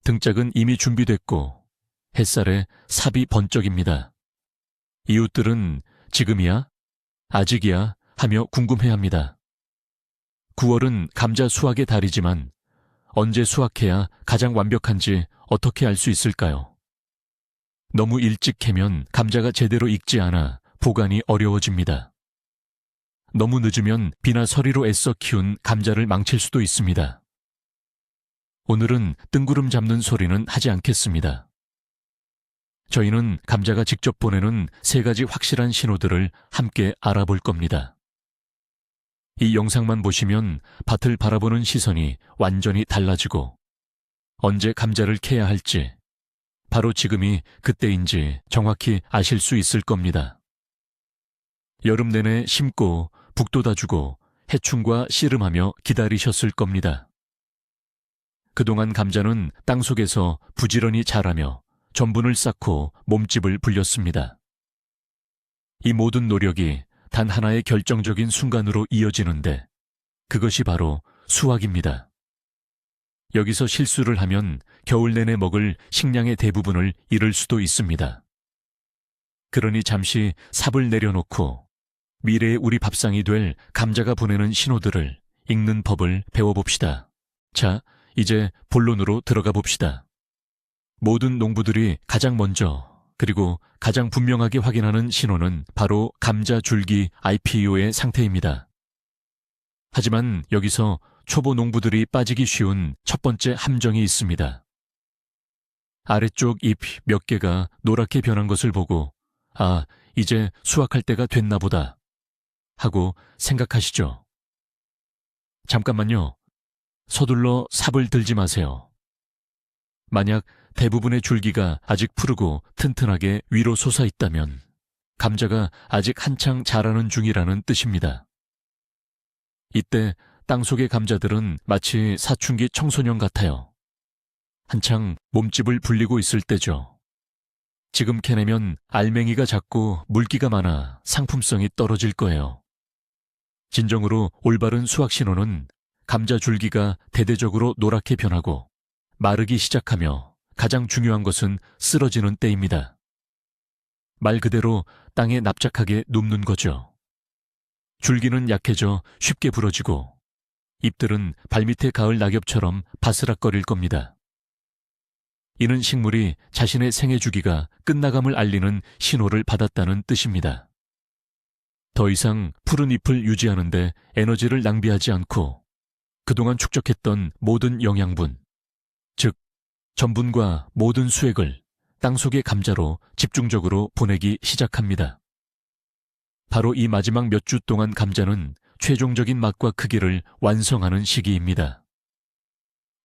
등짝은 이미 준비됐고 햇살에 삽이 번쩍입니다. 이웃들은 지금이야? 아직이야? 하며 궁금해합니다. 9월은 감자 수확의 달이지만 언제 수확해야 가장 완벽한지 어떻게 알 수 있을까요? 너무 일찍 캐면 감자가 제대로 익지 않아 보관이 어려워집니다. 너무 늦으면 비나 서리로 애써 키운 감자를 망칠 수도 있습니다. 오늘은 뜬구름 잡는 소리는 하지 않겠습니다. 저희는 감자가 직접 보내는 3가지 확실한 신호들을 함께 알아볼 겁니다. 이 영상만 보시면 밭을 바라보는 시선이 완전히 달라지고 언제 감자를 캐야 할지 바로 지금이 그때인지 정확히 아실 수 있을 겁니다. 여름 내내 심고 북돋아주고 해충과 씨름하며 기다리셨을 겁니다. 그동안 감자는 땅속에서 부지런히 자라며 전분을 쌓고 몸집을 불렸습니다. 이 모든 노력이 단 하나의 결정적인 순간으로 이어지는데 그것이 바로 수확입니다. 여기서 실수를 하면 겨울 내내 먹을 식량의 대부분을 잃을 수도 있습니다. 그러니 잠시 삽을 내려놓고 미래의 우리 밥상이 될 감자가 보내는 신호들을 읽는 법을 배워봅시다. 자, 이제 본론으로 들어가 봅시다. 모든 농부들이 가장 먼저 그리고 가장 분명하게 확인하는 신호는 바로 감자 줄기 IPU의 상태입니다. 하지만 여기서 초보 농부들이 빠지기 쉬운 첫 번째 함정이 있습니다. 아래쪽 잎 몇 개가 노랗게 변한 것을 보고 아, 이제 수확할 때가 됐나 보다 하고 생각하시죠. 잠깐만요. 서둘러 삽을 들지 마세요. 만약 대부분의 줄기가 아직 푸르고 튼튼하게 위로 솟아 있다면 감자가 아직 한창 자라는 중이라는 뜻입니다. 이때 땅속의 감자들은 마치 사춘기 청소년 같아요. 한창 몸집을 불리고 있을 때죠. 지금 캐내면 알맹이가 작고 물기가 많아 상품성이 떨어질 거예요. 진정으로 올바른 수확 신호는 감자 줄기가 대대적으로 노랗게 변하고 마르기 시작하며 가장 중요한 것은 쓰러지는 때입니다. 말 그대로 땅에 납작하게 눕는 거죠. 줄기는 약해져 쉽게 부러지고 잎들은 발밑의 가을 낙엽처럼 바스락거릴 겁니다. 이는 식물이 자신의 생애 주기가 끝나감을 알리는 신호를 받았다는 뜻입니다. 더 이상 푸른 잎을 유지하는데 에너지를 낭비하지 않고 그동안 축적했던 모든 영양분, 즉 전분과 모든 수액을 땅속의 감자로 집중적으로 보내기 시작합니다. 바로 이 마지막 몇 주 동안 감자는 최종적인 맛과 크기를 완성하는 시기입니다.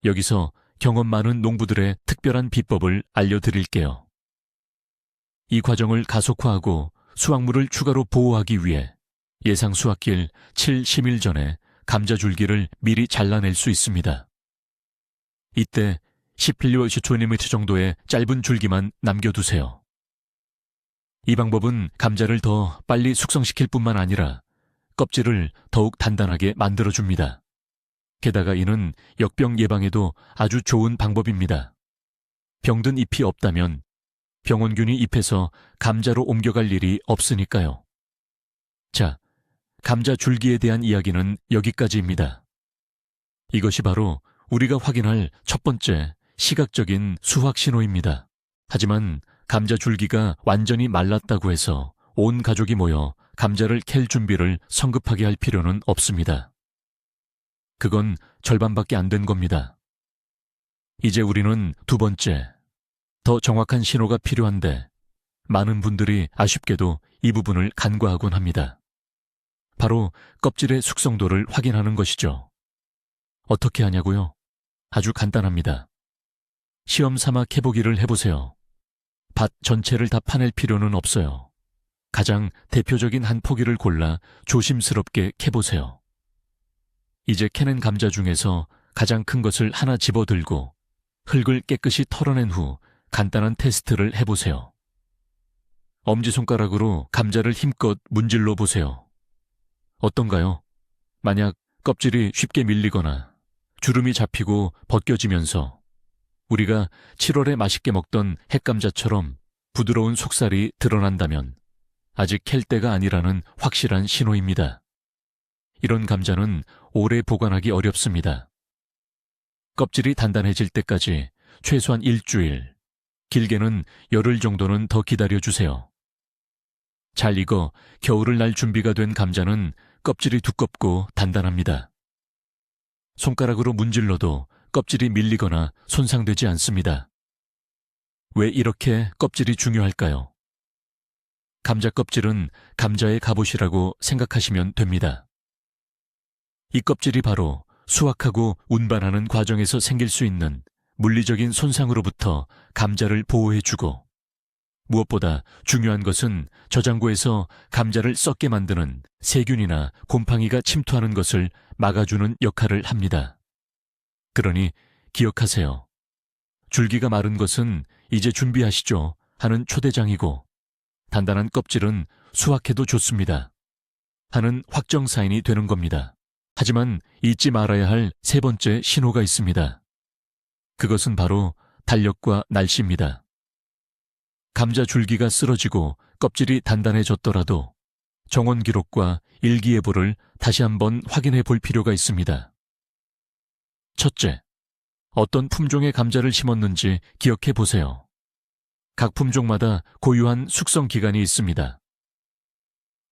여기서 경험 많은 농부들의 특별한 비법을 알려드릴게요. 이 과정을 가속화하고 수확물을 추가로 보호하기 위해 예상 수확길 7, 10일 전에 감자 줄기를 미리 잘라낼 수 있습니다. 이때 10mm 정도의 짧은 줄기만 남겨두세요. 이 방법은 감자를 더 빨리 숙성시킬 뿐만 아니라 껍질을 더욱 단단하게 만들어줍니다. 게다가 이는 역병 예방에도 아주 좋은 방법입니다. 병든 잎이 없다면 병원균이 잎에서 감자로 옮겨갈 일이 없으니까요. 자, 감자 줄기에 대한 이야기는 여기까지입니다. 이것이 바로 우리가 확인할 첫 번째 시각적인 수확 신호입니다. 하지만 감자 줄기가 완전히 말랐다고 해서 온 가족이 모여 감자를 캘 준비를 성급하게 할 필요는 없습니다. 그건 절반밖에 안 된 겁니다. 이제 우리는 두 번째, 더 정확한 신호가 필요한데 많은 분들이 아쉽게도 이 부분을 간과하곤 합니다. 바로 껍질의 숙성도를 확인하는 것이죠. 어떻게 하냐고요? 아주 간단합니다. 시험 삼아 캐보기를 해보세요. 밭 전체를 다 파낼 필요는 없어요. 가장 대표적인 한 포기를 골라 조심스럽게 캐보세요. 이제 캐낸 감자 중에서 가장 큰 것을 하나 집어들고 흙을 깨끗이 털어낸 후 간단한 테스트를 해보세요. 엄지손가락으로 감자를 힘껏 문질러 보세요. 어떤가요? 만약 껍질이 쉽게 밀리거나 주름이 잡히고 벗겨지면서 우리가 7월에 맛있게 먹던 햇감자처럼 부드러운 속살이 드러난다면 아직 캘 때가 아니라는 확실한 신호입니다. 이런 감자는 오래 보관하기 어렵습니다. 껍질이 단단해질 때까지 최소한 일주일, 길게는 열흘 정도는 더 기다려주세요. 잘 익어 겨울을 날 준비가 된 감자는 껍질이 두껍고 단단합니다. 손가락으로 문질러도 껍질이 밀리거나 손상되지 않습니다. 왜 이렇게 껍질이 중요할까요? 감자 껍질은 감자의 갑옷이라고 생각하시면 됩니다. 이 껍질이 바로 수확하고 운반하는 과정에서 생길 수 있는 물리적인 손상으로부터 감자를 보호해주고, 무엇보다 중요한 것은 저장고에서 감자를 썩게 만드는 세균이나 곰팡이가 침투하는 것을 막아주는 역할을 합니다. 그러니 기억하세요. 줄기가 마른 것은 이제 준비하시죠 하는 초대장이고, 단단한 껍질은 수확해도 좋습니다 하는 확정 사인이 되는 겁니다. 하지만 잊지 말아야 할 세 번째 신호가 있습니다. 그것은 바로 달력과 날씨입니다. 감자 줄기가 쓰러지고 껍질이 단단해졌더라도 정원 기록과 일기예보를 다시 한번 확인해 볼 필요가 있습니다. 첫째, 어떤 품종의 감자를 심었는지 기억해 보세요. 각 품종마다 고유한 숙성 기간이 있습니다.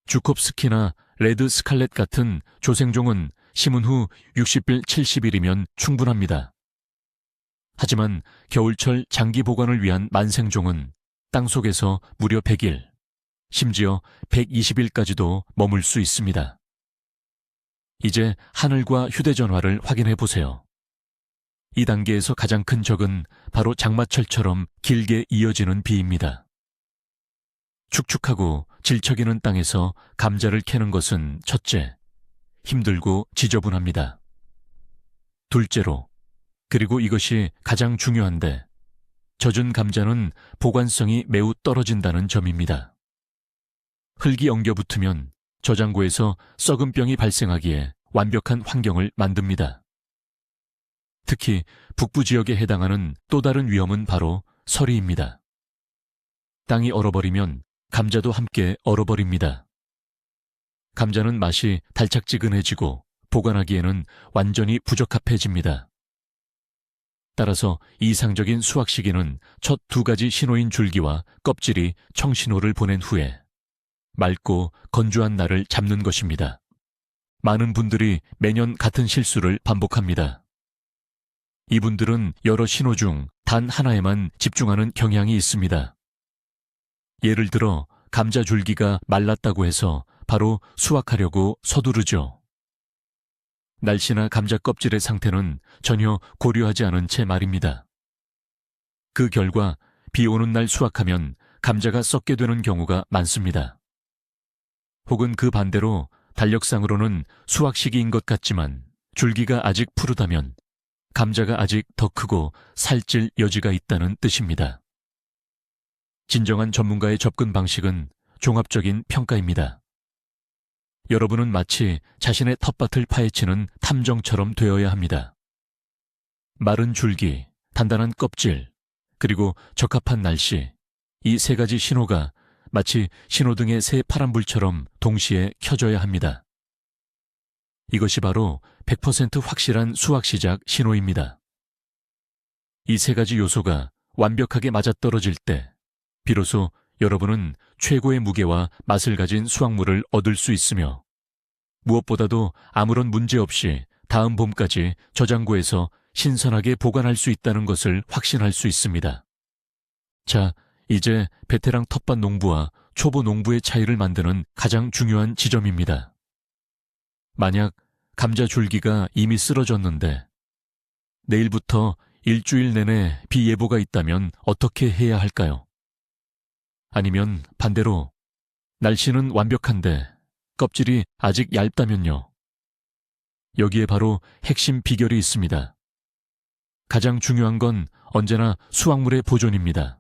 주콥스키나 레드 스칼렛 같은 조생종은 심은 후 60일, 70일이면 충분합니다. 하지만 겨울철 장기 보관을 위한 만생종은 땅속에서 무려 100일, 심지어 120일까지도 머물 수 있습니다. 이제 하늘과 휴대전화를 확인해 보세요. 이 단계에서 가장 큰 적은 바로 장마철처럼 길게 이어지는 비입니다. 축축하고 질척이는 땅에서 감자를 캐는 것은 첫째, 힘들고 지저분합니다. 둘째로, 그리고 이것이 가장 중요한데, 젖은 감자는 보관성이 매우 떨어진다는 점입니다. 흙이 엉겨붙으면 저장고에서 썩은 병이 발생하기에 완벽한 환경을 만듭니다. 특히 북부 지역에 해당하는 또 다른 위험은 바로 서리입니다. 땅이 얼어버리면 감자도 함께 얼어버립니다. 감자는 맛이 달짝지근해지고 보관하기에는 완전히 부적합해집니다. 따라서 이상적인 수확 시기는 첫 두 가지 신호인 줄기와 껍질이 청신호를 보낸 후에 맑고 건조한 날을 잡는 것입니다. 많은 분들이 매년 같은 실수를 반복합니다. 이분들은 여러 신호 중 단 하나에만 집중하는 경향이 있습니다. 예를 들어 감자 줄기가 말랐다고 해서 바로 수확하려고 서두르죠. 날씨나 감자 껍질의 상태는 전혀 고려하지 않은 채 말입니다. 그 결과 비 오는 날 수확하면 감자가 썩게 되는 경우가 많습니다. 혹은 그 반대로 달력상으로는 수확 시기인 것 같지만 줄기가 아직 푸르다면 감자가 아직 더 크고 살찔 여지가 있다는 뜻입니다. 진정한 전문가의 접근 방식은 종합적인 평가입니다. 여러분은 마치 자신의 텃밭을 파헤치는 탐정처럼 되어야 합니다. 마른 줄기, 단단한 껍질, 그리고 적합한 날씨, 이 세 가지 신호가 마치 신호등의 새 파란불처럼 동시에 켜져야 합니다. 이것이 바로 100% 확실한 수확 시작 신호입니다. 이 세 가지 요소가 완벽하게 맞아떨어질 때 비로소 여러분은 최고의 무게와 맛을 가진 수확물을 얻을 수 있으며 무엇보다도 아무런 문제 없이 다음 봄까지 저장고에서 신선하게 보관할 수 있다는 것을 확신할 수 있습니다. 자, 이제 베테랑 텃밭 농부와 초보 농부의 차이를 만드는 가장 중요한 지점입니다. 만약 감자 줄기가 이미 쓰러졌는데 내일부터 일주일 내내 비 예보가 있다면 어떻게 해야 할까요? 아니면 반대로 날씨는 완벽한데 껍질이 아직 얇다면요. 여기에 바로 핵심 비결이 있습니다. 가장 중요한 건 언제나 수확물의 보존입니다.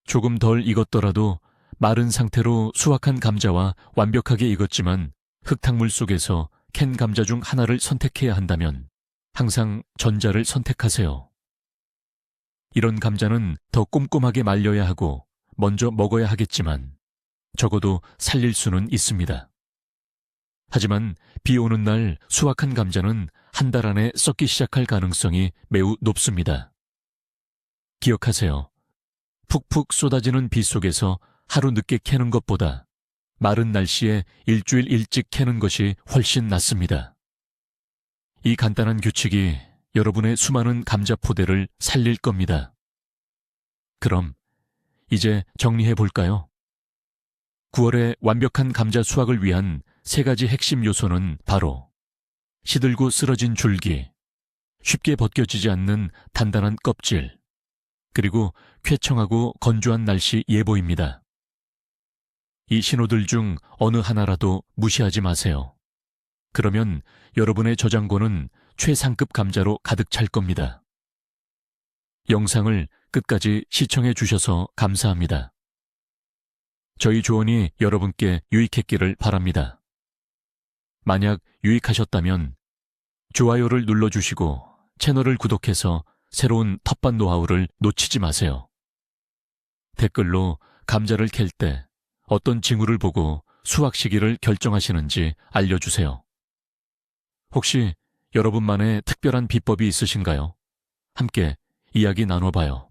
조금 덜 익었더라도 마른 상태로 수확한 감자와 완벽하게 익었지만 흙탕물 속에서 캔 감자 중 하나를 선택해야 한다면 항상 전자를 선택하세요. 이런 감자는 더 꼼꼼하게 말려야 하고 먼저 먹어야 하겠지만 적어도 살릴 수는 있습니다. 하지만 비 오는 날 수확한 감자는 한 달 안에 썩기 시작할 가능성이 매우 높습니다. 기억하세요. 푹푹 쏟아지는 비 속에서 하루 늦게 캐는 것보다 마른 날씨에 일주일 일찍 캐는 것이 훨씬 낫습니다. 이 간단한 규칙이 여러분의 수많은 감자 포대를 살릴 겁니다. 그럼 이제 정리해 볼까요? 9월에 완벽한 감자 수확을 위한 3가지 핵심 요소는 바로 시들고 쓰러진 줄기, 쉽게 벗겨지지 않는 단단한 껍질, 그리고 쾌청하고 건조한 날씨 예보입니다. 이 신호들 중 어느 하나라도 무시하지 마세요. 그러면 여러분의 저장고는 최상급 감자로 가득 찰 겁니다. 영상을 끝까지 시청해 주셔서 감사합니다. 저희 조언이 여러분께 유익했기를 바랍니다. 만약 유익하셨다면 좋아요를 눌러주시고 채널을 구독해서 새로운 텃밭 노하우를 놓치지 마세요. 댓글로 감자를 캘 때 어떤 징후를 보고 수확 시기를 결정하시는지 알려주세요. 혹시 여러분만의 특별한 비법이 있으신가요? 함께 이야기 나눠봐요.